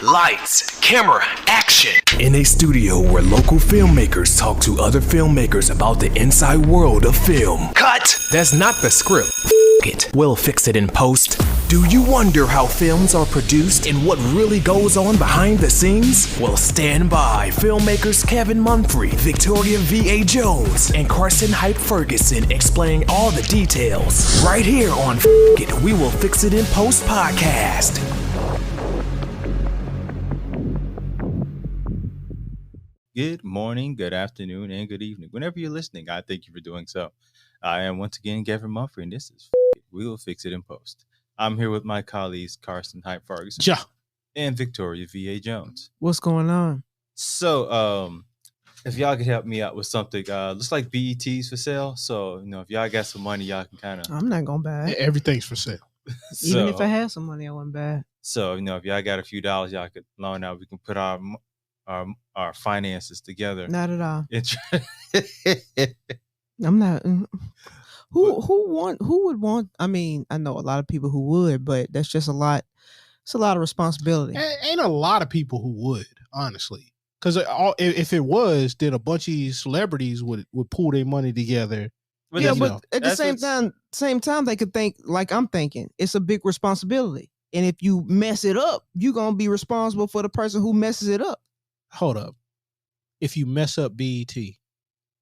Lights, camera, action. In a studio where local filmmakers talk to other filmmakers about the inside world of film. Cut! That's not the script. It. We'll fix it in post. Do you wonder how films are produced and what really goes on behind the scenes? Well, stand by. Filmmakers Kevin Munfrey, Victoria V.A. Jones, and Carson Hype Ferguson explain all the details. Right here on It, We Will Fix It in Post podcast. Good morning, good afternoon, and good evening. Whenever you're listening, I thank you for doing so. I am once again Kevin Munfrey, and this is It. We Will Fix It in Post. I'm here with my colleagues Carson Hype Ferguson and Victoria V.A. Jones. What's going on? So, if y'all could help me out with something, looks like BET's for sale. So, if y'all got some money, y'all can kind of. I'm not gonna buy it. Everything's for sale. Even if I had some money, I wouldn't buy it. So, if y'all got a few dollars, y'all could loan out. We can put our finances together. Not at all. I'm not. Who would want? I mean, I know a lot of people who would, but that's just a lot. It's a lot of responsibility. Ain't a lot of people who would, honestly, because if it was, then a bunch of these celebrities would pull their money together. But at the same time, they could think like I'm thinking. It's a big responsibility, and if you mess it up, you're gonna be responsible for the person who messes it up. Hold up. If you mess up BET.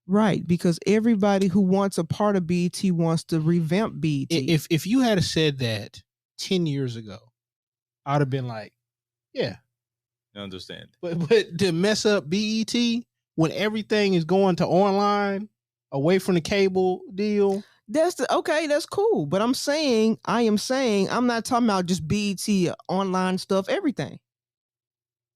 Right, because everybody who wants a part of BET wants to revamp BET. If you had said that 10 years ago, I'd have been like, yeah. I understand. But to mess up BET when everything is going to online, away from the cable deal. That's cool. But I'm I'm not talking about just BET online stuff, everything.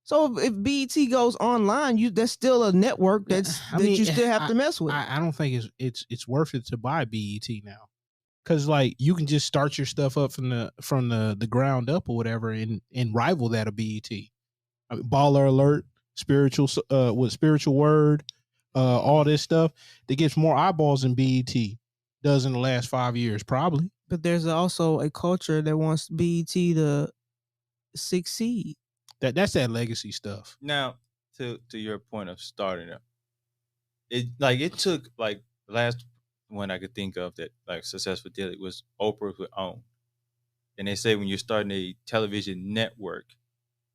So if BET goes online, that's still a network you still have to mess with. I don't think it's worth it to buy BET now, because like you can just start your stuff up from the ground up or whatever and rival that of BET. I mean, Baller Alert, spiritual word, all this stuff that gets more eyeballs than BET does in the last 5 years, probably. But there's also a culture that wants BET to succeed. That's that legacy stuff. Now, to your point of starting up, it took like the last one I could think of that like successful deal. It was Oprah with OWN, and they say when you're starting a television network,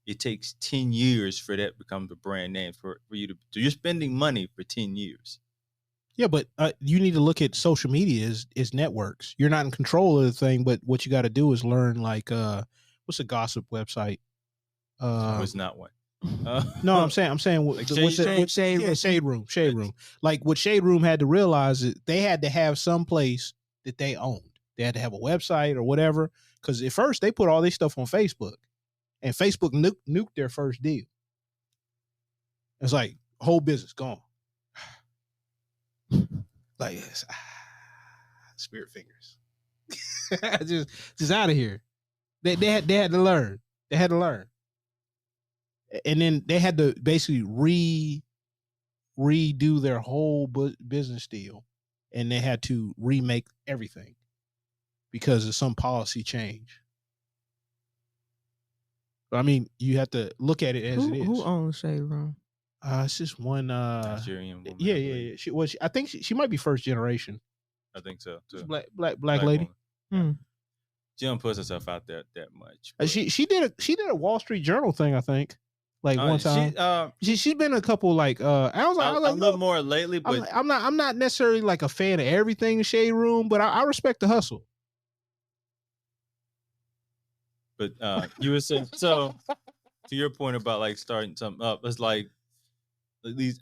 it takes 10 years for that to become the brand name for you to. So you're spending money for 10 years. Yeah, but you need to look at social media as networks. You're not in control of the thing, but what you got to do is learn like what's a gossip website? It's not one. No, I'm saying like Shade Room. Like what Shade Room had to realize is they had to have some place that they owned. They had to have a website or whatever. Because at first they put all this stuff on Facebook, and Facebook nuked their first deal. It's like whole business gone. Like spirit fingers. just out of here. They had to learn. They had to learn. And then they had to basically redo their whole business deal, and they had to remake everything because of some policy change. I mean, you have to look at it as it is. Who owns Shade Room? It's just one. Nigerian woman. Yeah. I think she might be first generation. I think so too. Black lady. She don't put herself out there that much. She did a Wall Street Journal thing, I think. Like one time, she's been a couple like I was like a little more lately, but I'm not necessarily like a fan of everything in Shade Room, but I respect the hustle. But you were saying, so to your point about like starting something up, it's like at least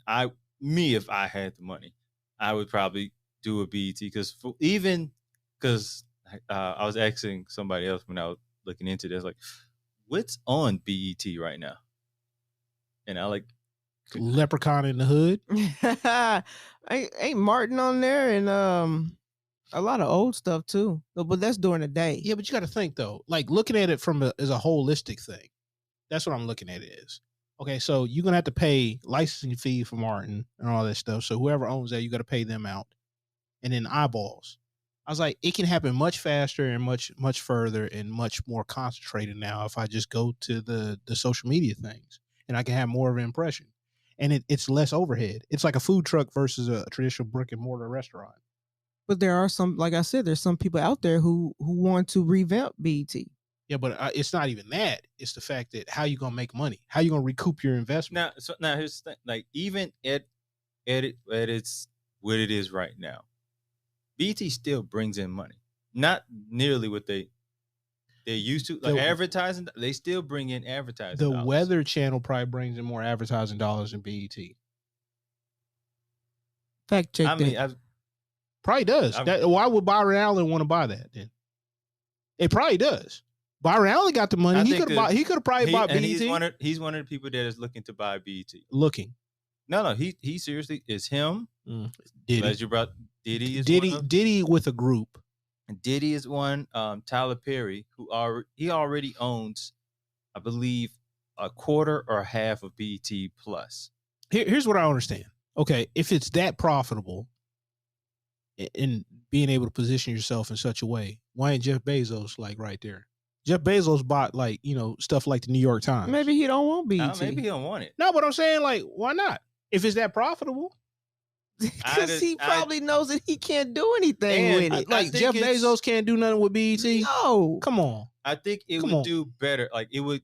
if I had the money, I would probably do a BET because I was asking somebody else when I was looking into this, like, what's on BET right now? And I like Leprechaun in the Hood. Ain't Martin on there, and a lot of old stuff too. But that's during the day. Yeah, but you got to think though, like looking at it as a holistic thing. That's what I'm looking at it as. Okay, so you're gonna have to pay licensing fee for Martin and all that stuff. So whoever owns that, you got to pay them out, and then eyeballs. I was like, it can happen much faster and much further and much more concentrated now if I just go to the social media things and I can have more of an impression. And it's less overhead. It's like a food truck versus a traditional brick and mortar restaurant. But there are some, like I said, there's some people out there who want to revamp BET. Yeah, but it's not even that. It's the fact that how you gonna make money? How you gonna recoup your investment? Now here's the thing. Like even at its what it is right now, BT still brings in money. Not nearly what they used to. Like advertising, they still bring in advertising. The dollars. Weather Channel probably brings in more advertising dollars than BET. Fact check. I mean, probably does. Why would Byron Allen want to buy that then? It probably does. Byron Allen got the money. He could have probably bought BET. He's one of the people that is looking to buy BET. Looking. No, he seriously is him. Diddy. As you brought Diddy is Diddy with a group. Diddy is one. Tyler Perry, he already owns, I believe, a quarter or half of BET Plus. Here's what I understand. Okay, if it's that profitable in being able to position yourself in such a way, why ain't Jeff Bezos like right there? Jeff Bezos bought like, stuff like the New York Times. Maybe he don't want BET. Maybe he don't want it. No, but I'm saying like, why not? If it's that profitable. Because he probably knows that he can't do anything with it. Like Jeff Bezos can't do nothing with BET. No. Come on. I think it would do better. Like it would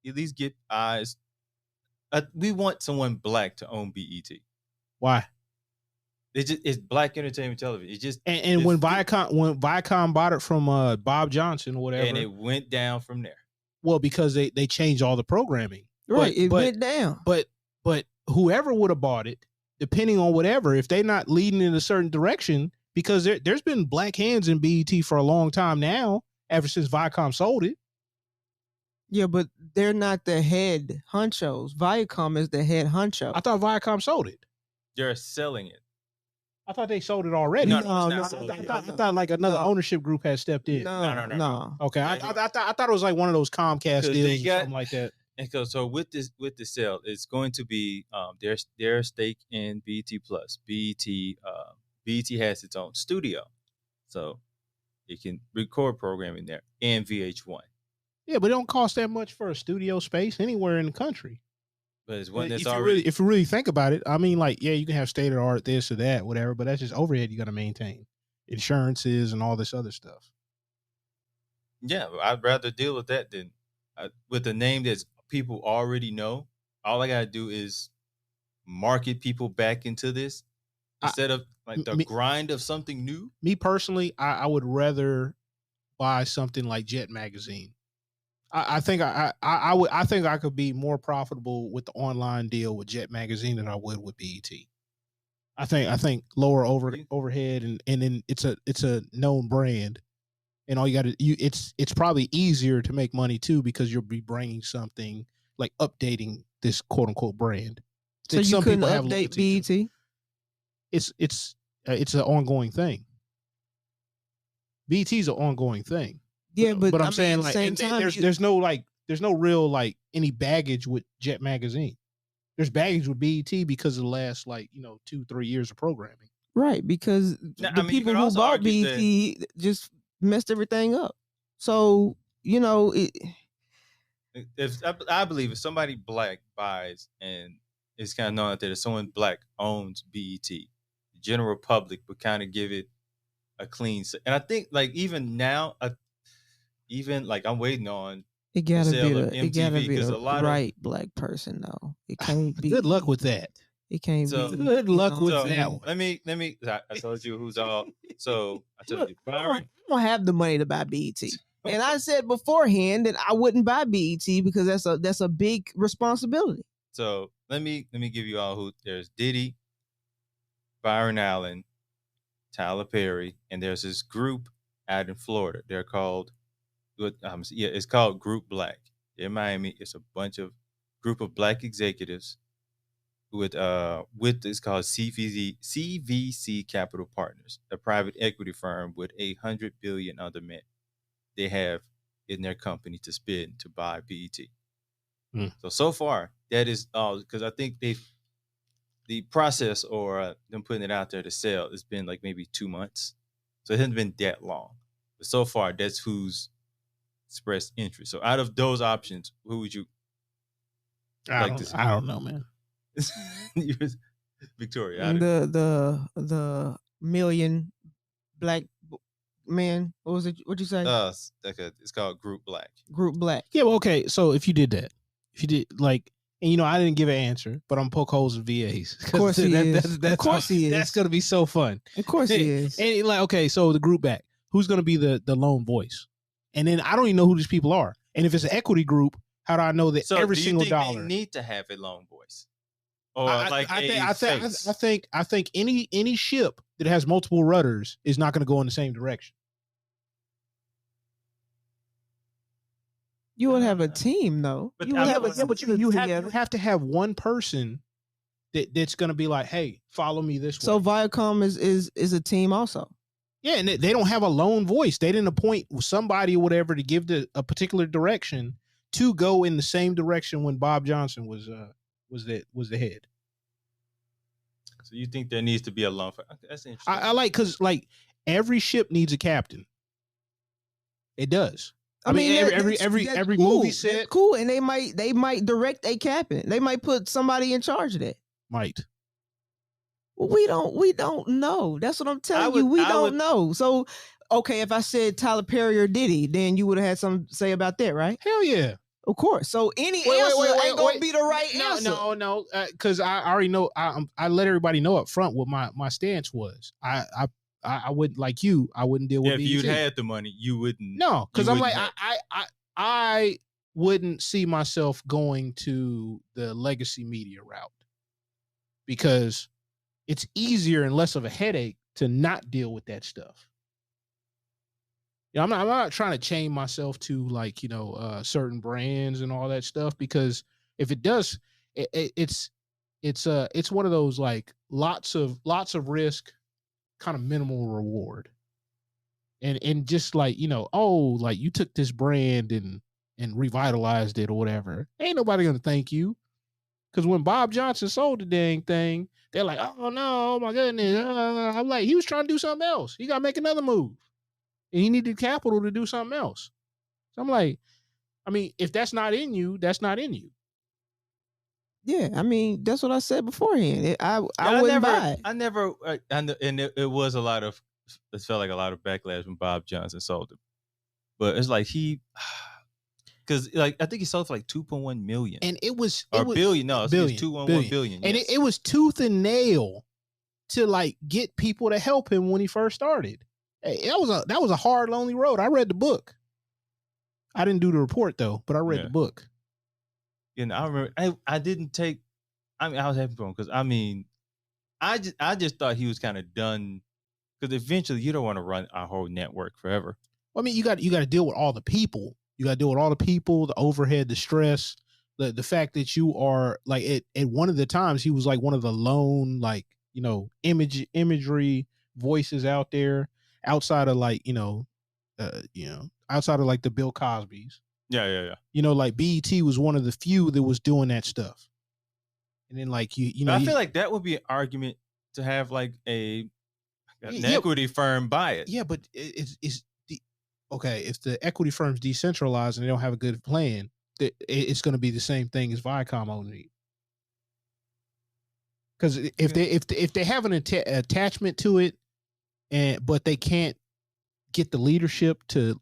at least get eyes. We want someone black to own BET. Why? It's black entertainment television. It just and when Viacom bought it from Bob Johnson or whatever, and it went down from there. Well, because they changed all the programming. Right, it went down. But whoever would have bought it, depending on whatever, if they're not leading in a certain direction, because there's been black hands in BET for a long time now, ever since Viacom sold it. Yeah, but they're not the head honchos. Viacom is the head honcho. I thought Viacom sold it. They're selling it. I thought they sold it already. No. I thought like another ownership group had stepped in. No. Okay, I thought it was like one of those Comcast deals or something like that. And so with the sale, it's going to be their stake in BET Plus. BET has its own studio, so it can record programming there and VH1. Yeah, but it don't cost that much for a studio space anywhere in the country. But it's one that's if you really think about it, I mean, like, yeah, you can have state of the art this or that, whatever, but that's just overhead you got to maintain, insurances and all this other stuff. Yeah, I'd rather deal with that than with a name that people already know. All I gotta do is market people back into this instead of like the grind of something new. Me personally, I would rather buy something like Jet Magazine. I think I could be more profitable with the online deal with Jet Magazine than I would with BET. I think lower overhead and then it's a known brand, and all you got to it's probably easier to make money too because you'll be bringing something like updating this quote unquote brand. So you couldn't update BET? It's an ongoing thing. BET's an ongoing thing. Yeah, but I'm saying like same time, there's no real like any baggage with Jet Magazine. There's baggage with BET because of the last 2-3 years of programming. Right, because the people who bought BET just messed everything up. So I believe if somebody black buys and it's kind of known out there that someone black owns BET, the general public would kind of give it a clean. And I think like even now. Even like I'm waiting on it gotta be a lot right black person though. It can't be. Good luck with that. It can't be. Good luck with that one. Let me. I told you who's all. So I told you, Byron. I don't have the money to buy BET, and I said beforehand that I wouldn't buy BET because that's a big responsibility. So let me give you all who. There's Diddy, Byron Allen, Tyler Perry, and there's this group out in Florida. They're called. It's called Group Black. In Miami, it's a group of black executives with it's called CVC Capital Partners, a private equity firm with $100 billion under they have in their company to spend to buy BET. So far that is all because I think the process or them putting it out there to sell has been like maybe 2 months. So it hasn't been that long. But so far, that's who's expressed interest. So out of those options, who would you like to see? I don't know, man. Victoria. The million black men. What was it? What'd you say? It's called Group Black. Group Black. Yeah, well, okay. So if you did that, and I didn't give an answer, but I'm poke holes in VAs. Of course he is. Of course he is. That's gonna be so fun. Of course he is. And okay, so the group back, who's gonna be the lone voice? And then I don't even know who these people are. And if it's an equity group, how do I know that every single dollar? They need to have a lone voice, or I think any ship that has multiple rudders is not going to go in the same direction. You would have a team, though. But you have to have one person that's going to be like, hey, follow me this way. So Viacom is a team also. Yeah, and they don't have a lone voice. They didn't appoint somebody or whatever to give a particular direction to go in the same direction when Bob Johnson was the head. So you think there needs to be a lone? Okay, that's interesting. I like because every ship needs a captain. It does. I mean every cool. movie set. That's cool, and they might direct a captain. They might put somebody in charge of that. Might. Well, we don't know. That's what I'm telling you. We don't know. So, okay, if I said Tyler Perry or Diddy, then you would have had something to say about that, right? Hell yeah. Of course. So any answer ain't gonna be the right answer. No. Because I already know. I let everybody know up front what my stance was. I wouldn't like you. I wouldn't deal with. If you'd had the money, you wouldn't. No, because I'm like I wouldn't see myself going to the legacy media route because it's easier and less of a headache to not deal with that stuff. I'm not trying to chain myself to certain brands and all that stuff because if it does, it's one of those like lots of risk, kind of minimal reward, and just you took this brand and revitalized it or whatever. Ain't nobody gonna thank you because when Bob Johnson sold the dang thing, they're like, oh no, oh my goodness. I'm like, he was trying to do something else. He got to make another move. And he needed capital to do something else. So I'm like, if that's not in you, that's not in you. Yeah, that's what I said beforehand. I wouldn't buy it. And it was it felt like a lot of backlash when Bob Johnson sold it. But it's like because I think he sold for like 2.1 million. And it was billion. No, it's 2.1 billion. And it was tooth and nail to get people to help him when he first started. Hey, that was a hard, lonely road. I read the book. I didn't do the report though, but I read the book. I remember I didn't take. I was happy for him because I just thought he was kind of done because eventually you don't want to run our whole network forever. Well, you got to deal with all the people. You got to deal with all the people, the overhead, the stress, the fact that you are at one of the times he was one of the lone imagery voices out there. Outside of outside of the Bill Cosbys. Yeah. BET was one of the few that was doing that stuff. And then I feel like that would be an argument to have an equity firm buy it. Yeah, but it's if the equity firm's decentralized and they don't have a good plan, it's going to be the same thing as Viacom owning it. Because if they have an attachment to it, but they can't get the leadership to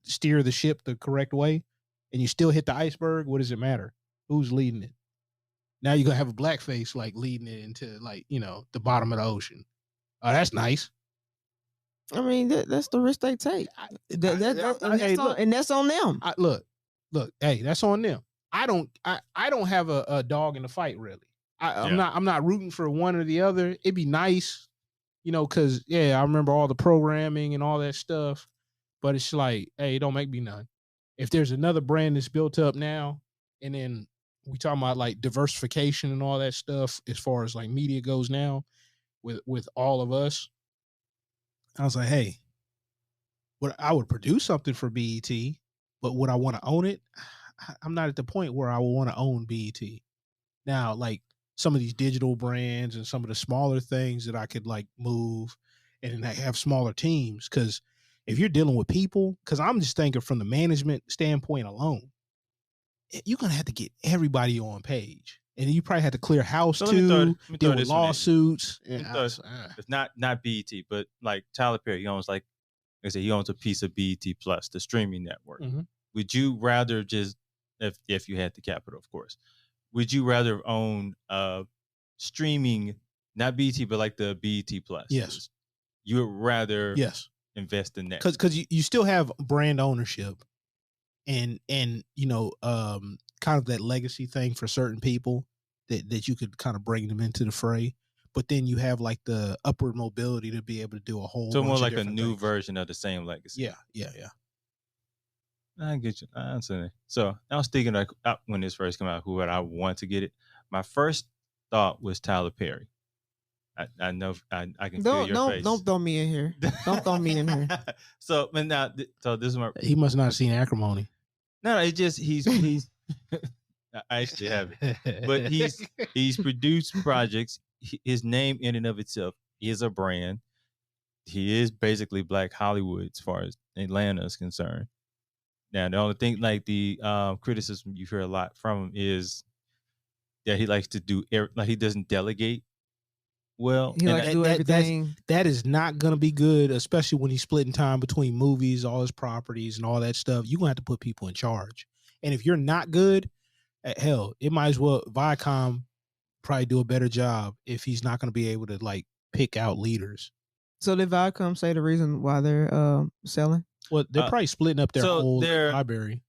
steer the ship the correct way, and you still hit the iceberg, what does it matter? Who's leading it? Now you're gonna have a blackface leading it into the bottom of the ocean. Oh, that's nice. That's the risk they take. And that's on them. Look, hey, that's on them. I don't have a dog in the fight really. I'm not rooting for one or the other. It'd be nice. Because, I remember all the programming and all that stuff, but it's hey, it don't make me none. If there's another brand that's built up now, and then we talking about diversification and all that stuff as far as media goes now with all of us, I was like, hey, I would produce something for BET, but would I want to own it? I'm not at the point where I would want to own BET. Now, some of these digital brands and some of the smaller things that I could move and then have smaller teams. Because if you're dealing with people, because I'm just thinking from the management standpoint alone, you're gonna have to get everybody on page, and you probably have to clear house So too, let me deal throw with this one in. lawsuits. It's not BET, but like Tyler Perry, he owns like I said, he owns a piece of BET Plus, the streaming network. Mm-hmm. Would you rather just if you had the capital, of course, would you rather own streaming, not BET, but like the BET Plus? Yes. You would rather invest in that because you still have brand ownership and you know kind of that legacy thing for certain people that you could kind of bring them into the fray, but then you have like the upward mobility to be able to do a whole so bunch more of like a different new things. version of the same legacy. Yeah. I get you. I understand. So I was thinking like when this first came out, who would I want to get it? My first thought was Tyler Perry. I know I can feel your face. Don't throw me in here. Don't throw me in here. So, but now, so this is my. He must not have seen Acrimony. No, it's just he's. I actually haven't, but he's produced projects. His name in and of itself is a brand. He is basically Black Hollywood as far as Atlanta is concerned. Now, the only thing, like the criticism you hear a lot from him is that he likes to do, like he doesn't delegate well. He likes to do everything. That is not going to be good, especially when he's splitting time between movies, all his properties, and all that stuff. You're going to have to put people in charge. And if you're not good, hell, it might as well, Viacom probably do a better job if he's not going to be able to like pick out leaders. So did Viacom say the reason why they're selling? Well, they're probably splitting up their whole library.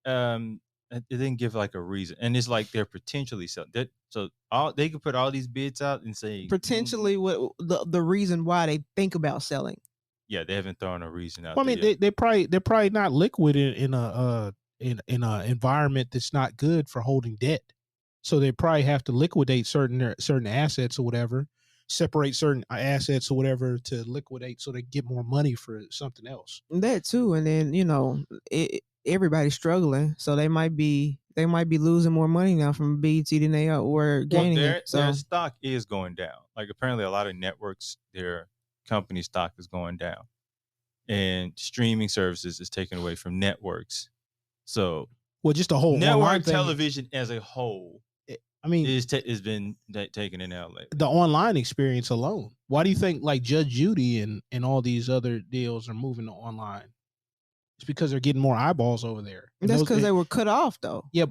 It didn't give like a reason, and it's like they're potentially selling. So they could put all these bids out and say potentially what the reason why they think about selling. Yeah, they haven't thrown a reason out. Well, I mean, they're probably not liquid in a environment that's not good for holding debt. So they probably have to liquidate certain assets or whatever, separate certain assets or whatever to liquidate so they get more money for something else. That too, and then everybody's struggling, so they might be losing more money now from BET than they were gaining. Their stock is going down. Like apparently, a lot of networks, their company stock is going down, and streaming services is taken away from networks. So, just a whole network television as a whole. I mean, it's been taken in LA. The online experience alone. Why do you think like Judge Judy and all these other deals are moving to online? It's because they're getting more eyeballs over there. And that's because they were cut off, though. Yeah,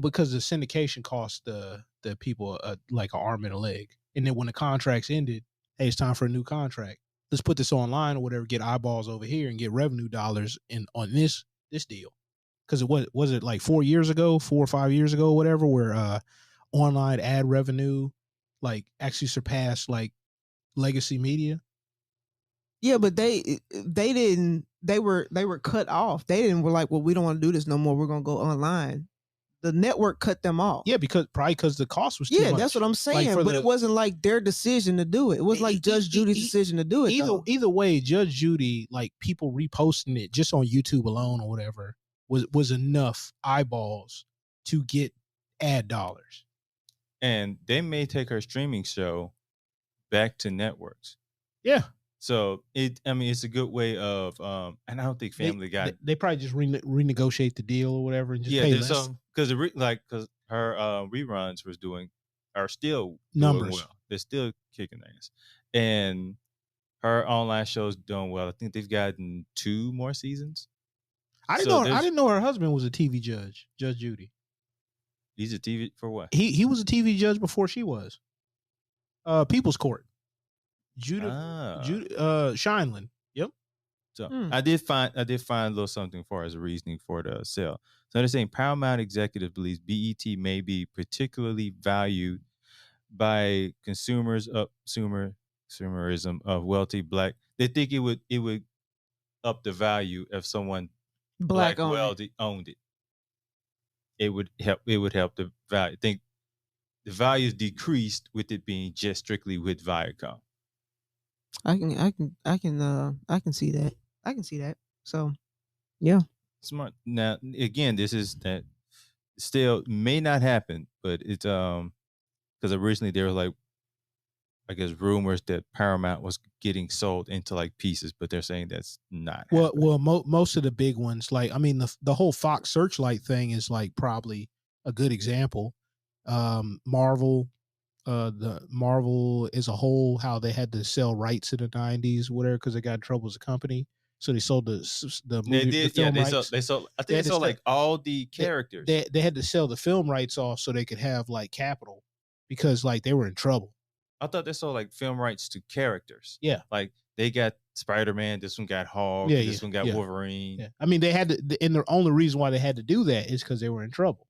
because the syndication cost the people like an arm and a leg. And then when the contracts ended, hey, it's time for a new contract. Let's put this online or whatever, get eyeballs over here and get revenue dollars on this deal. Because it was it like 4 or 5 years ago, whatever, where online ad revenue like actually surpassed like legacy media. Yeah, but they didn't. They were cut off. They didn't were like, well, we don't want to do this no more. We're gonna go online. The network cut them off. Yeah, because the cost was too much. Yeah, that's what I'm saying. Like but it wasn't like their decision to do it. It was like Judge Judy's decision to do it. Either way, Judge Judy, like people reposting it just on YouTube alone or whatever, was enough eyeballs to get ad dollars. And they may take her streaming show back to networks. Yeah. So it's a good way of and I don't think Family Guy. They probably just renegotiate the deal or whatever and just pay less. Because her reruns are still numbers. Doing well. They're still kicking ass, and her online show's doing well. I think they've gotten 2 more seasons. I didn't know her husband was a TV judge, Judge Judy. He's a TV for what? He was a TV judge before she was. People's Court. Shineland. Yep. So I did find a little something as far as a reasoning for the sale. So they're saying Paramount executive believes BET may be particularly valued by consumerism of wealthy Black. They think it would up the value if someone Black wealthy owned it. It would help the value. I think the value is decreased with it being just strictly with Viacom. I can see that. I can see that. So, yeah. Smart. Now, again, this is that still may not happen, but it's because originally they were like, I guess, rumors that Paramount was getting sold into like pieces, but they're saying that's not. Well, most of the big ones, like I mean, the whole Fox Searchlight thing is like probably a good example. Marvel, the Marvel as a whole, how they had to sell rights in the '90s, whatever, because they got in trouble as a company, so they sold the movie, They did, the film rights. they sold. I think they sold like all the characters. They had to sell the film rights off so they could have like capital, because like they were in trouble. I thought they sold like film rights to characters. Yeah. Like they got Spider-Man, this one got Hulk, this one got Wolverine. Yeah. I mean, they had to, and the only reason why they had to do that is because they were in trouble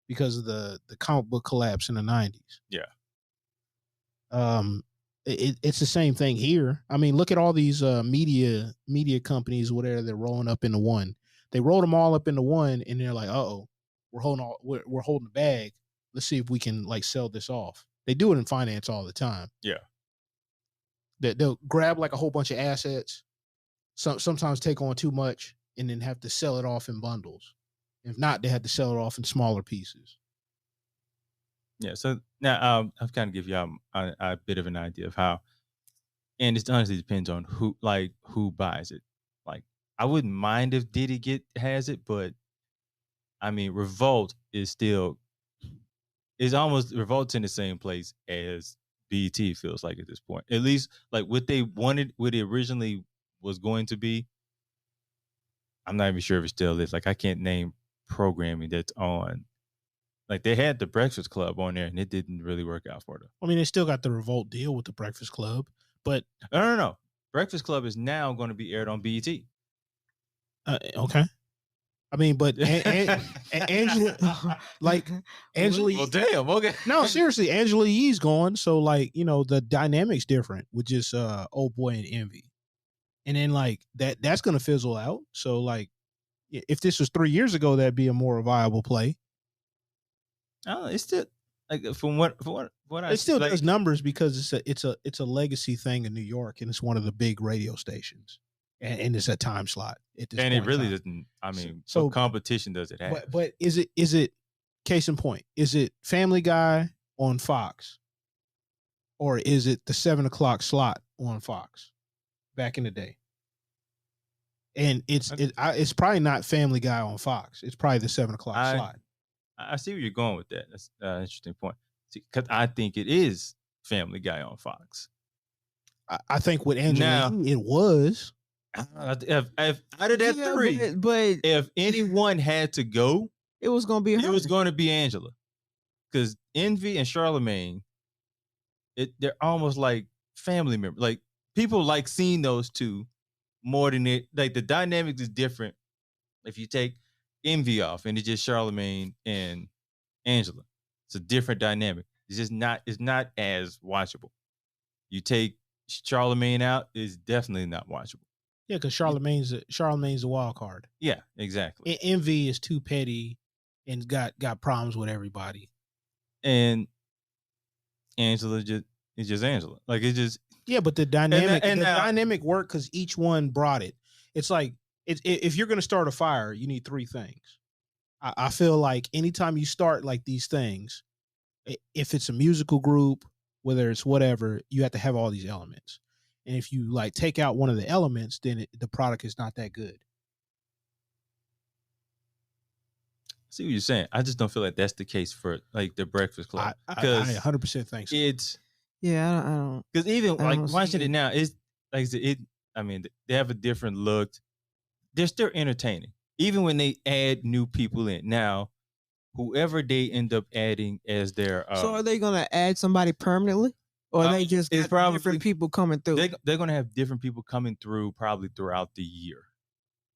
because of the comic book collapse in the '90s. Yeah. It's the same thing here. I mean, look at all these media companies, whatever, they're rolling up into one. They rolled them all up into one, and they're like, "Uh-oh, we're holding the bag. Let's see if we can like sell this off." They do it in finance all the time. Yeah. They'll grab like a whole bunch of assets, sometimes take on too much, and then have to sell it off in bundles. If not, they had to sell it off in smaller pieces. Yeah. So now I've kind of give you a bit of an idea of how, and it honestly depends on who buys it. Like I wouldn't mind if Diddy has it, but I mean, Revolt is almost Revolt's in the same place as BET feels like at this point. At least like what they wanted, what it originally was going to be. I'm not even sure if it still is. Like I can't name programming that's on. Like they had the Breakfast Club on there and it didn't really work out for them. I mean, they still got the Revolt deal with the Breakfast Club, but no. Breakfast Club is now going to be aired on BET. Okay. I mean, but Angela, like Angela. Well, damn. Okay. No, seriously, Angela Yee's gone, so like the dynamic's different with just Old Boy and Envy, and then like that's gonna fizzle out. So like, if this was 3 years ago, that'd be a more viable play. It's still like from what I it still does numbers because it's a legacy thing in New York, and it's one of the big radio stations. And it's a time slot. And it really doesn't. I mean, so what competition does it have? But is it case in point? Is it Family Guy on Fox, or is it the 7 o'clock slot on Fox back in the day? And it's probably not Family Guy on Fox. It's probably the 7 o'clock slot. I see where you're going with that. That's an interesting point. Because I think it is Family Guy on Fox. I think with Angela, it was. If out of that three, but if anyone had to go, it was going to be her. It was going to be Angela, because Envy and Charlemagne, they're almost like family members. Like people like seeing those two more than it. Like the dynamics is different if you take Envy off and it's just Charlemagne and Angela. It's a different dynamic. It's just not. It's not as watchable. You take Charlemagne out, it's definitely not watchable. Yeah, because Charlemagne's a wild card. Yeah, exactly. Envy is too petty and got problems with everybody. And Angela is just Angela. Like it's just but the dynamic worked because each one brought it. It's like if you're gonna start a fire, you need three things. I feel like anytime you start like these things, if it's a musical group, whether it's whatever, you have to have all these elements. And if you like take out one of the elements, then the product is not that good. I see what you're saying. I just don't feel like that's the case for like the Breakfast Club. I 100% think so. It's I don't. Because even like watching it now, it's like it. I mean, they have a different look. They're still entertaining, even when they add new people in. Now, whoever they end up adding as their so are they gonna add somebody permanently? Or they just got probably different people coming through? They're going to have different people coming through probably throughout the year.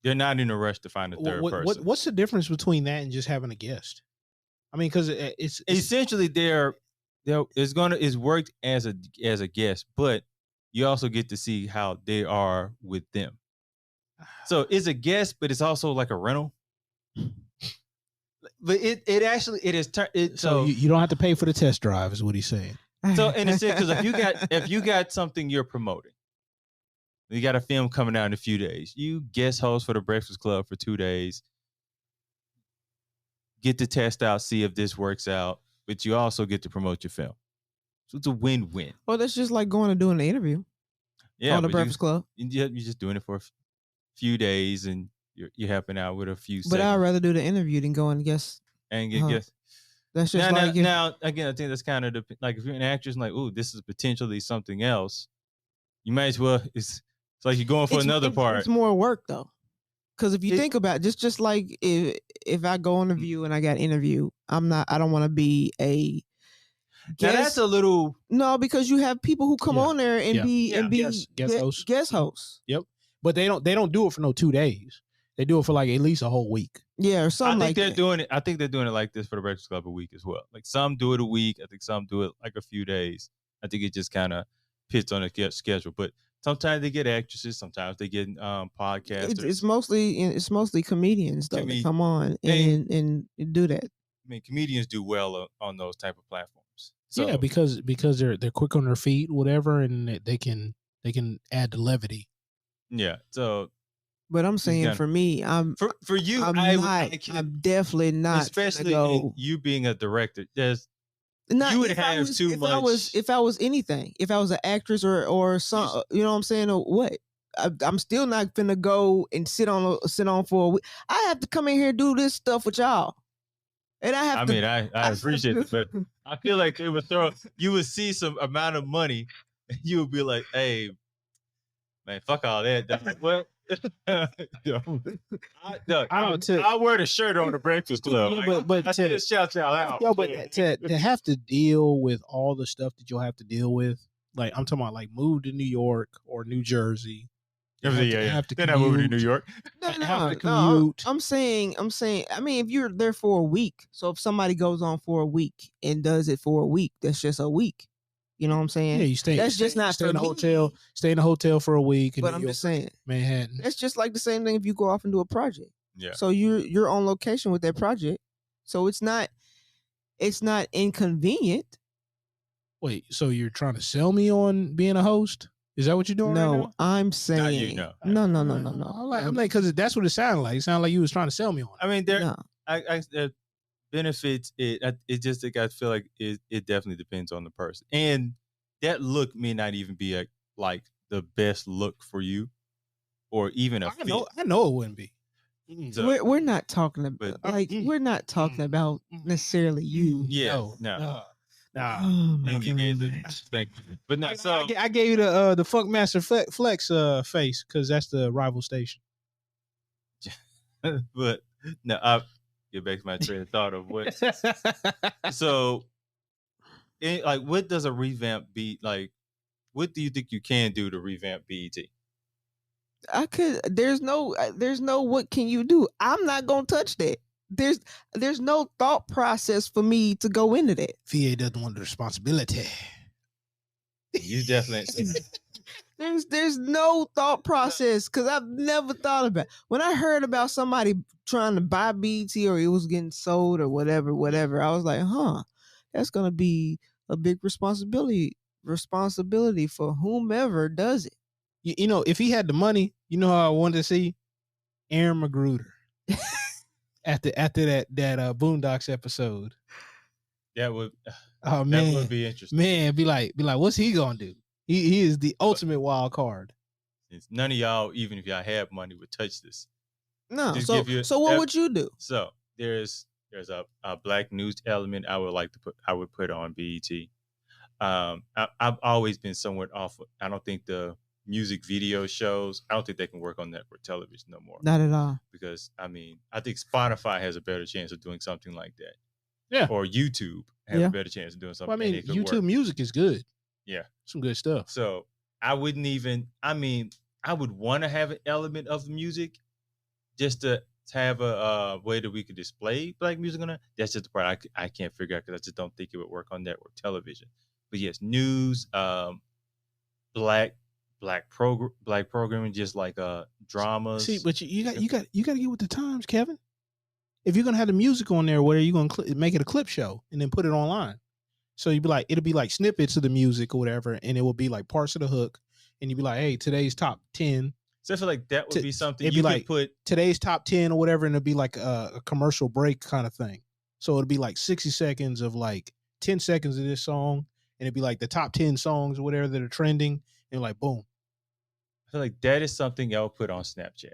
They're not in a rush to find a third person. What's the difference between that and just having a guest? I mean, because it's essentially it's worked as a guest, but you also get to see how they are with them. So it's a guest, but it's also like a rental. But it is so you don't have to pay for the test drive, is what he's saying. So in a sense, because if you got something you're promoting, you got a film coming out in a few days, you guest host for the Breakfast Club for 2 days, get to test out, see if this works out, but you also get to promote your film. So it's a win-win. Well, that's just like going to doing an interview on the Breakfast Club. You're just doing it for a few days, and you're helping out with a few. But I'd rather do the interview than go and guess. And guess. That's just now again. I think that's kind of like if you're an actress, and like, oh, this is potentially something else. You might as well. It's like you're going for another part. It's more work though, because if you think about it, just like if I go on a view and I got interviewed, I don't want to be a guest. Now that's a little because you have people who come on there and be guest hosts. Yep, but they don't do it for no 2 days. They do it for like at least a whole week. Yeah, or something. I think they're doing it like this for the Breakfast Club a week as well. Like some do it a week. I think some do it like a few days. I think it just kind of fits on a schedule. But sometimes they get actresses. Sometimes they get podcasters. It's mostly comedians though that come on and do that. I mean, comedians do well on those type of platforms. So, yeah, because they're quick on their feet, whatever, and they can add the levity. Yeah. So. But I'm saying for me, for you, I'm definitely not. Especially you being a director, you would have too much. If I was anything, if I was an actress or some, you know what I'm saying, or what, I'm still not finna go and sit on for a week. I have to come in here and do this stuff with y'all, and I have. I appreciate it, but I feel like it would you would see some amount of money, and you would be like, hey, man, fuck all that. Well. I wear the shirt on the Breakfast Club. Yeah, but I just shout y'all out. Yo, but to have to deal with all the stuff that you'll have to deal with, like I'm talking about, like move to New York or New Jersey. They're not moving to New York. No. I'm saying. I mean, if you're there for a week, so if somebody goes on for a week and does it for a week, that's just a week. You know what I'm saying? Yeah, you stay. That's just not stay in a hotel. Stay in a hotel for a week. But I'm just saying, Manhattan. That's just like the same thing if you go off and do a project. Yeah. So you're on location with that project. So it's not inconvenient. Wait, so you're trying to sell me on being a host? Is that what you're doing? No, right now? I'm saying No. I'm like, because that's what it sounded like. It sounded like you was trying to sell me on. I mean, benefits it just I feel like it definitely depends on the person, and that look may not even be like the best look for you, or even a fit. I know it wouldn't be. So, we're not talking about we're not talking about necessarily you. Yeah, no. Oh my Thank you. But no, so I gave you the Funkmaster Flex face because that's the rival station. But no, I'll get back to my train of thought of what. So, what does a revamp be like? What do you think you can do to revamp BET? There's no what can you do? I'm not gonna touch that. There's no thought process for me to go into that. VA doesn't want the responsibility. You definitely. There's no thought process because I've never thought about it. When I heard about somebody trying to buy BET or it was getting sold or whatever, I was like, that's gonna be a big responsibility for whomever does it. You know, if he had the money, you know how I wanted to see Aaron Magruder after that Boondocks episode. That would. Oh man, that would be interesting. Man, be like, what's he gonna do? He is the ultimate wild card. None of y'all, even if y'all had money, would touch this. No. So what would you do? So there's a black news element I would put on BET. I've always been somewhat off. I don't think the music video shows, I don't think they can work on network television no more. Not at all. Because I think Spotify has a better chance of doing something like that. Yeah. Or YouTube has a better chance of doing something. Well, YouTube music is good. Yeah. Some good stuff. So I wouldn't even, I would want to have an element of music just to have a way that we could display black music on it. That's just the part I can't figure out because I just don't think it would work on network television. But yes, news, black programming, just like dramas. See, but you got to get with the times, Kevin. If you're gonna have the music on there, what are you gonna make it a clip show and then put it online? So it'll be like snippets of the music or whatever, and it will be like parts of the hook, and you'd be like, hey, today's top 10. So I feel like that would be something you could put today's top 10 or whatever, and it'll be like a commercial break kind of thing. So it'll be like 60 seconds of like 10 seconds of this song, and it'd be like the top 10 songs or whatever that are trending, and like boom. I feel like that is something I would put on Snapchat.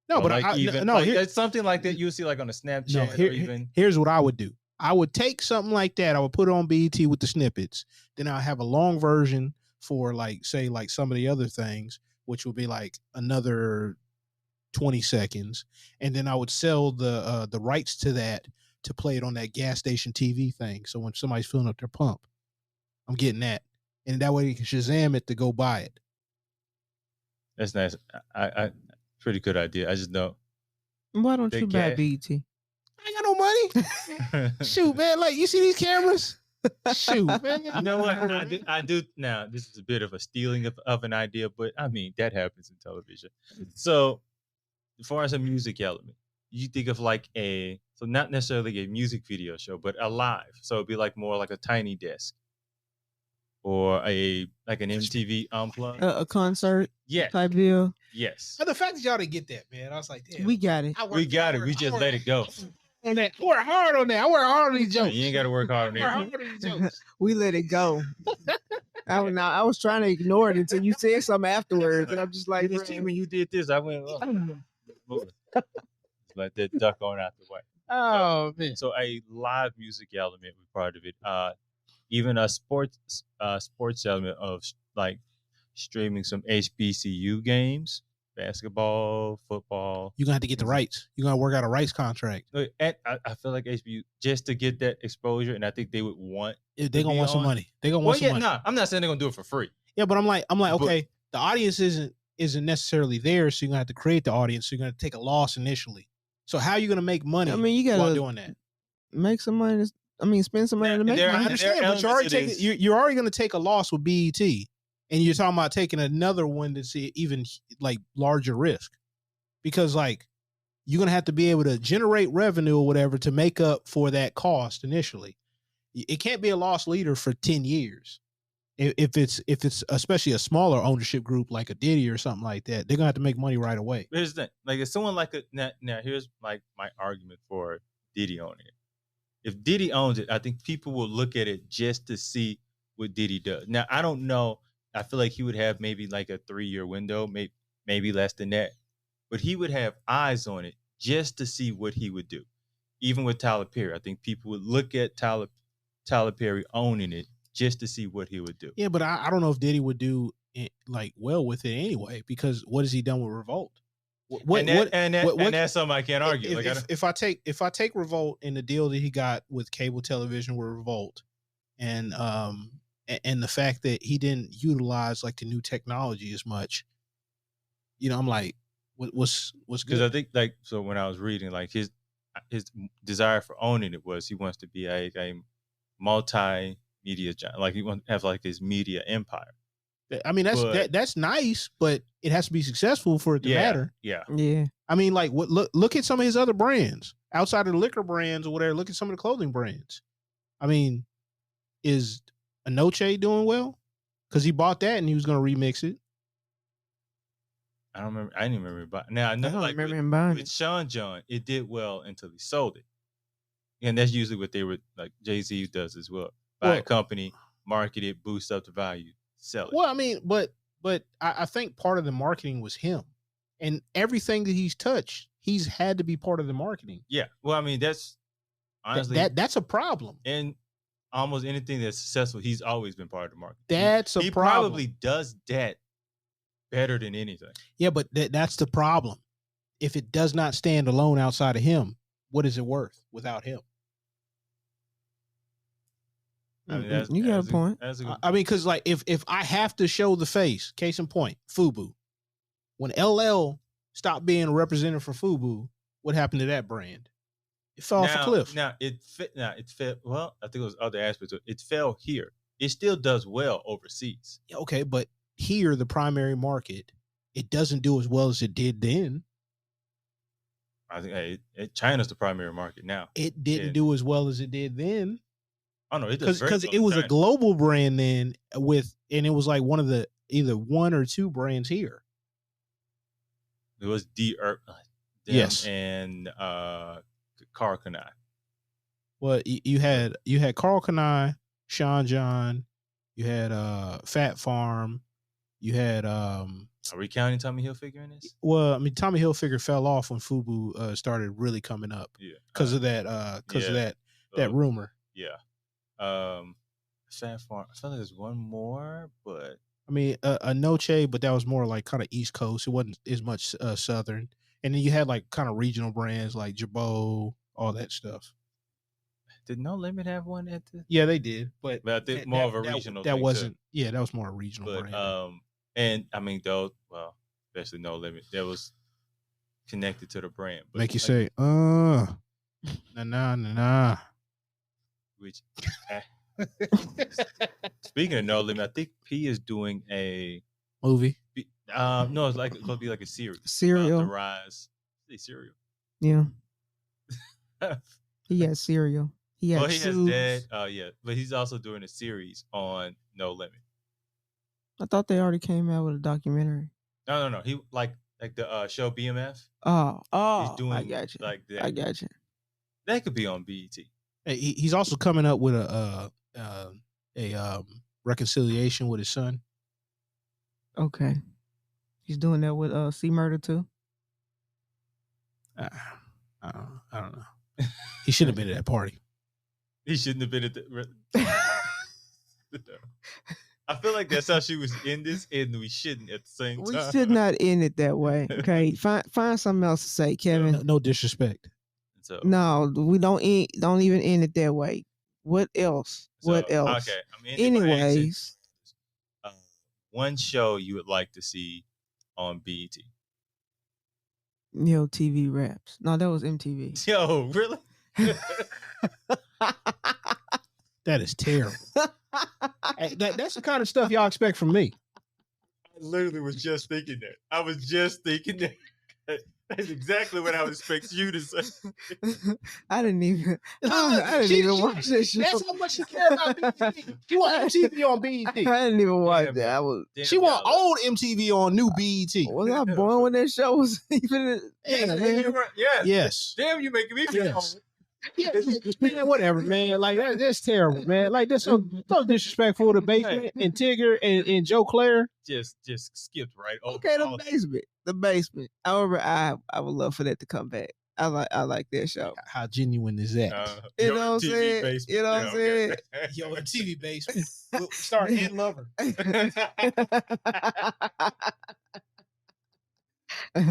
No, Or but like it's something like that you see like on a Snapchat or even. Here's what I would do. I would take something like that. I would put it on BET with the snippets. Then I'll have a long version for like, say, like some of the other things, which would be like another 20 seconds. And then I would sell the rights to that to play it on that gas station TV thing. So when somebody's filling up their pump, I'm getting that. And that way you can Shazam it to go buy it. That's nice. I pretty good idea. I just know. Why don't you buy BET? I ain't got no money. Shoot, man. Like, you see these cameras? Shoot, man. You know what? I do. Now, this is a bit of a stealing of an idea, but I mean, that happens in television. So, as far as a music element, you think of like so not necessarily a music video show, but a live. So it'd be like more like a Tiny Desk or an MTV Unplugged. A concert type deal. Yes. But the fact that y'all didn't get that, man, I was like, damn. We got it. We got it. We just let it go. On that. I work hard on that. I work hard on these jokes. You ain't got to work hard on it. We let it go. I was trying to ignore it until you said something afterwards, and I'm just like, when you did this, I went, let that duck on out the way. Oh man! So a live music element was part of it. Even a sports element of like streaming some HBCU games. Basketball, football. You're gonna have to get the rights. You're gonna work out a rights contract. And I feel like HBU just to get that exposure, and I think they would want. They're gonna want some money. They're gonna want some money. No, I'm not saying they're gonna do it for free. Yeah, but I'm like, okay, the audience isn't necessarily there, so you're gonna have to create the audience. So you're gonna take a loss initially. So how are you gonna make money? I mean, you gotta doing that. Make some money. Spend some money to make money. I understand, but you're already gonna take a loss with BET. And you're talking about taking another one to see even like larger risk, because like you're going to have to be able to generate revenue or whatever to make up for that cost initially. It can't be a loss leader for 10 years. If it's especially a smaller ownership group like a Diddy or something like that, they're going to have to make money right away. Here's the thing. Like if someone like now here's like my argument for Diddy owning it. If Diddy owns it, I think people will look at it just to see what Diddy does. Now, I don't know. I feel like he would have maybe like a 3-year window, maybe less than that. But he would have eyes on it just to see what he would do. Even with Tyler Perry, I think people would look at Tyler Perry owning it just to see what he would do. Yeah, but I don't know if Diddy would do it, like well with it anyway, because what has he done with Revolt? That's something I can't argue. If I take Revolt and the deal that he got with cable television with Revolt, and the fact that he didn't utilize like the new technology as much, I'm like, what's good? Because I think like, so when I was reading, like his desire for owning it was he wants to be a multimedia giant, like he wants to have like his media empire. I mean, that's nice, but it has to be successful for it to matter. Yeah. I mean, like look at some of his other brands outside of the liquor brands or whatever. Look at some of the clothing brands. I mean, is Anoche doing well? Because he bought that and he was going to remix it. I don't remember. I didn't remember buying. Now I know, like remember him buying with Sean John, it did well until he sold it, and that's usually what they were like. Jay-Z does as well. Buy a company, market it, boost up the value, sell it. Well, I mean, but I think part of the marketing was him, and everything that he's touched, he's had to be part of the marketing. Yeah. Well, I mean, that's honestly that's a problem. And almost anything that's successful, he's always been part of the market. That's a problem. He probably does that better than anything. Yeah, but that's the problem. If it does not stand alone outside of him, what is it worth without him? I mean, you got a point. I mean, because like if I have to show the face, case in point, FUBU. When LL stopped being a representative for FUBU, what happened to that brand? It fell off a cliff. It fell. Well, I think it was other aspects. It fell here. It still does well overseas. Yeah, okay, but here, the primary market, it doesn't do as well as it did then. I think China's the primary market now. It didn't do as well as it did then. Oh no, it does because it was a global brand then and it was like one of the either one or two brands here. It was yes, and Karl Kani. Well, you had Karl Kani, Sean John, You had Fat Farm. You had Are we counting Tommy Hilfiger in this? well, I mean, Tommy Hilfiger fell off when FUBU started really coming up. Yeah. Because of that that rumor. Yeah. Fat Farm. I feel like there's one more, but I mean, a Noche, but that was more like kind of East Coast. It wasn't as much Southern. And then you had like kind of regional brands like Jabot, all that stuff. did No Limit have one at the? Yeah, they did, but I think more of a regional. That thing wasn't. too. Yeah, that was more a regional But brand. and I mean those. Well, especially No Limit. That was connected to the brand. But Make you say, nah. Which. Speaking of No Limit, I think P is doing a Movie. No, it's like it's gonna be like a series. Cereal. The rise. Cereal. Yeah. He had cereal. He had Well, he has shoes. Dead. Yeah, but he's also doing a series on No Limit. I thought they already came out with a documentary. No. He like the show BMF. Oh, He's doing I got you. like that. I got you. That could be on BET. Hey, he's also coming up with a reconciliation with his son. Okay. He's doing that with C Murder too. I don't know. He should have been at that party. He shouldn't have been at the. I feel like that's how she was in this, and we shouldn't at the same time. We should not end it that way. Okay, find something else to say, Kevin. No disrespect. So, No, we don't even end it that way. What else? What else? Okay. I mean, anyways, one show you would like to see on BET. Neo TV Raps. No, that was MTV. Yo, really? That is terrible. Hey, that's the kind of stuff y'all expect from me. I literally was just thinking that. I was just thinking that. That's exactly what I would expect you to say. I didn't even watch that show. That's how much she cares about BET. She want MTV on BET. I didn't even watch that. She want old MTV on new BET. Was I born when that show was even? Yes. Damn, you making me feel old. Yeah, man, whatever, man. Like that's terrible, man. Like that's so disrespectful to Basement and Tigger and Joe Claire. Just skipped right over. Okay, the basement. However, I would love for that to come back. I like that show. How genuine is that? You know what I'm saying? Basement. You know what I'm saying? Yo, TV Basement. We'll start Ed Lover.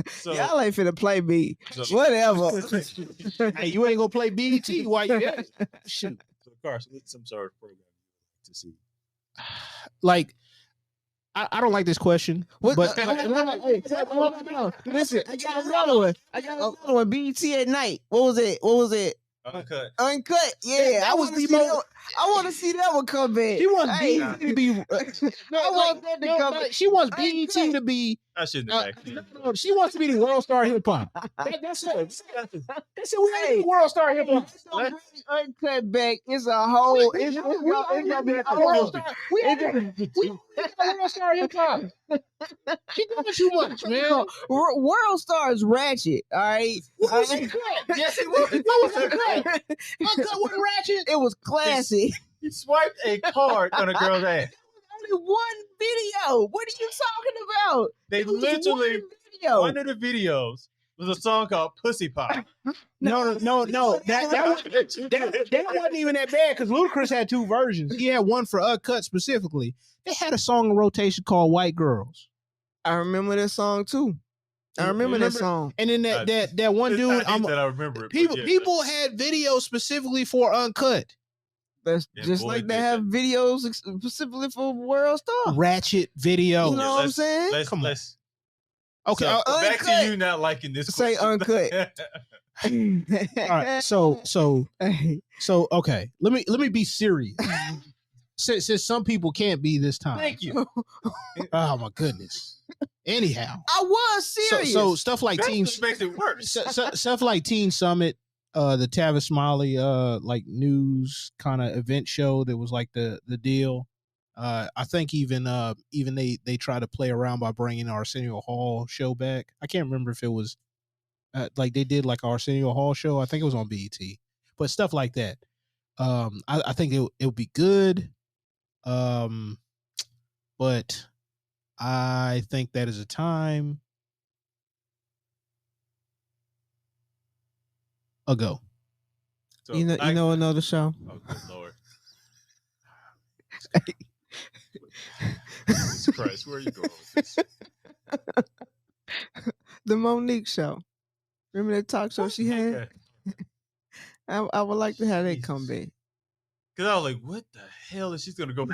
So, y'all ain't finna play me. Whatever. Hey, you ain't gonna play BET while you at it. Shoot. So, Carson, what's some sort of program to see? Like, I don't like this question. But listen, I got another one. BET at night. What was it? Uncut. Yeah, I want to see that one come back. She wants BET to be. She wants BET to be. I shouldn't have. No, she wants to be the world star hip hop. That's it. That's it. We ain't the world star hip hop. Uncut back. It's a whole. It's gonna be a world star. We ain't the world star hip hop. She doing too much, man. World star is ratchet. All right. Yes, it was. What was Uncut? Uncut with ratchet. It was classy. He swiped a card on a girl's ass. Only one video. What are you talking about? They literally one of the videos was a song called "Pussy Pop." No. That wasn't even that bad because Ludacris had two versions. He had one for Uncut specifically. They had a song in rotation called "White Girls." I remember that song too. I remember that song. And then that one dude. I remember it. People had videos specifically for Uncut. That's just like they have videos specifically for World Star. Ratchet video. You know what I'm saying? Let's okay, so, back to you not liking this. Say Uncut. All right, so okay. Let me be serious. Since some people can't be this time. Thank you. Oh my goodness. Anyhow, I was serious. So stuff like makes it worse. Stuff like Teen Summit, the Tavis Smiley like news kind of event show that was like the deal. I think even they tried to play around by bringing Arsenio Hall show back. I can't remember if it was like they did like Arsenio Hall show. I think it was on BET, but stuff like that. I think it would be good. But I think that is a time ago. So you know another show. Oh, good Lord. Jesus Christ, where are you going with this? The Monique show. Remember that talk show she had? Okay. I would like to have that Jesus. come back. Cause I was like, what the hell is she gonna go?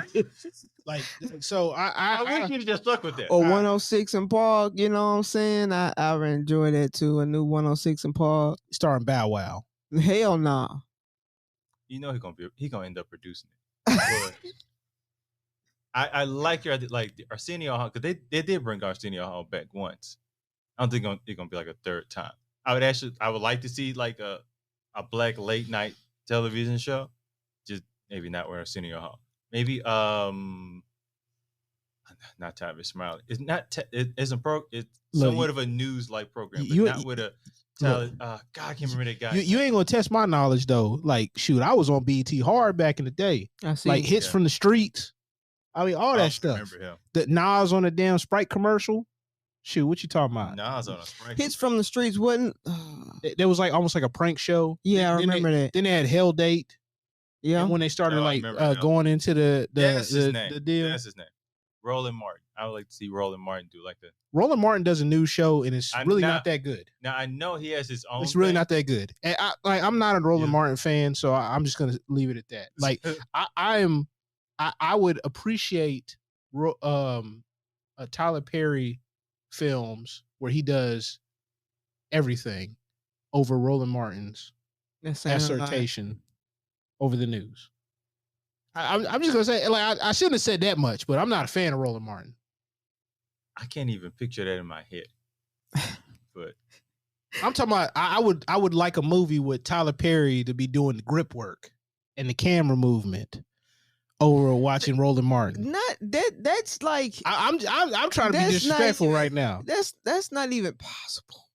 Like, so I wish you'd just stuck with that. Or 106 in Park, you know what I'm saying? I enjoy that too. A new 106 in Park. starring Bow Wow. Hell nah. You know he gonna end up producing it. But I like your like Arsenio Hall because they did bring Arsenio Hall back once. I don't think it's gonna be like a third time. I would like to see like a black late night television show. Just maybe not with Arsenio Hall. Maybe not Travis Smiley. It's not. It's somewhat of a news like program, but not with a. God, I can't remember that guy. You ain't gonna test my knowledge though. Like, shoot, I was on BT hard back in the day. I see. Like hits from the streets. I mean, all that stuff. Remember him? The Nas on the damn Sprite commercial. Shoot, what you talking about? Nas on a Sprite. Hits from the streets wasn't. There was like almost like a prank show. Yeah, I remember that. Then they had Hell Date. Yeah. And when they started I remember going into the deal. That's his name. Roland Martin. I would like to see Roland Martin do like that. Roland Martin does a news show and it's really not that good. Now I know he has his own. It's really thing. not that good. And I'm not a Roland Martin fan, so I'm just gonna leave it at that. Like I would appreciate Tyler Perry films where he does everything over Roland Martin's assertion over the news. I'm just gonna say, like, I shouldn't have said that much, but I'm not a fan of Roland Martin. I can't even picture that in my head. But I'm talking about I would like a movie with Tyler Perry to be doing the grip work and the camera movement over watching Roland Martin. Not that. That's like I'm trying to be disrespectful right now. That's not even possible.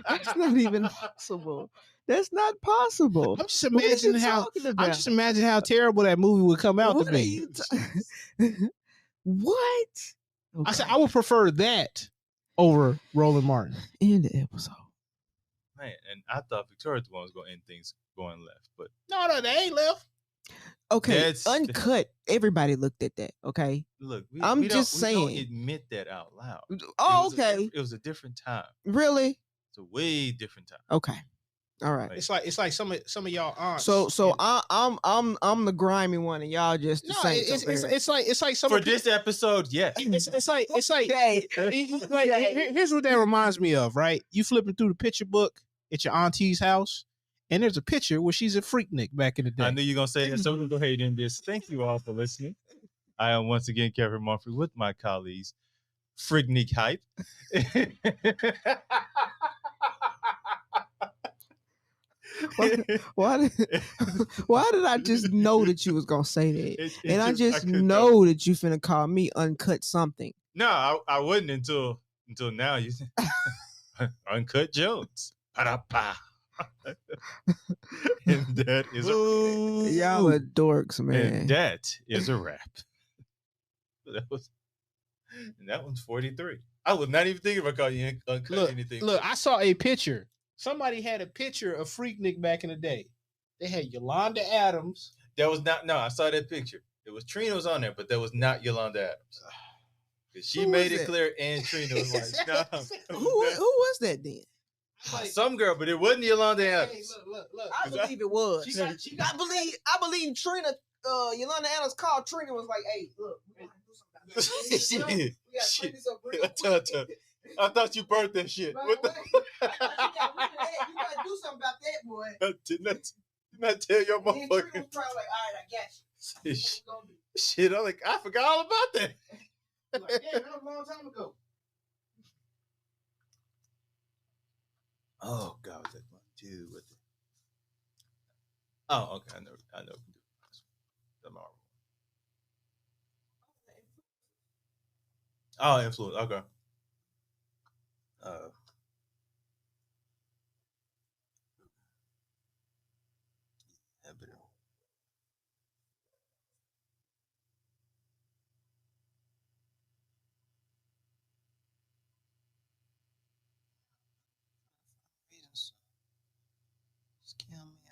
That's not even possible. That's not possible. I'm just imagining how terrible that movie would come out to be. What? Okay. I said I would prefer that over Roland Martin. End the episode. Man, and I thought Victoria's one was going to end things going left, but no, they ain't left. Okay, uncut. Everybody looked at that. Okay, look, I'm just saying. We don't admit that out loud. Oh, okay. It was a different time. Really? It's a way different time. Okay. All right. It's like some of y'all aunts. So I'm the grimy one, and y'all just the same. It's like some for this episode. Yes. It's like here's what that reminds me of. Right, you flipping through the picture book at your auntie's house, and there's a picture where she's a freaknik back in the day. I knew you were gonna say that. So we'll go ahead and end this. Thank you all for listening. I am once again Kevin Murphy with my colleagues, Freaknik Hype. Why did I just know that you was gonna say that? I just know that you finna call me uncut something. No, I wouldn't until now. You Uncut Jones. Pa-da-pa. And that is y'all are dorks, man. And that is a wrap. That one's 43. I was not even thinking about calling you uncut anything. Look, I saw a picture. Somebody had a picture of Freaknik back in the day. They had Yolanda Adams. That was not. No, I saw that picture. It was Trina was on there, but that was not Yolanda Adams. She made it clear, and Trina was like, "No." Who was that then? Like, some girl, but it wasn't Yolanda Adams. Hey, look. I believe it was. I believe Trina. Yolanda Adams called Trina, was like, "Hey, look, we gotta do something about this. We gotta clean this up real quick." I thought you burnt that shit. Right, what the? you gotta do something about that, boy. I did not tell your motherfucker. And Trina was probably like, "All right, I got you." Shit, I'm like, I forgot all about that. Like, yeah, that was a long time ago. Oh God, what's that one do with it? Oh, okay, I know. The Marvel. Oh, influence. Okay. answer. Scam me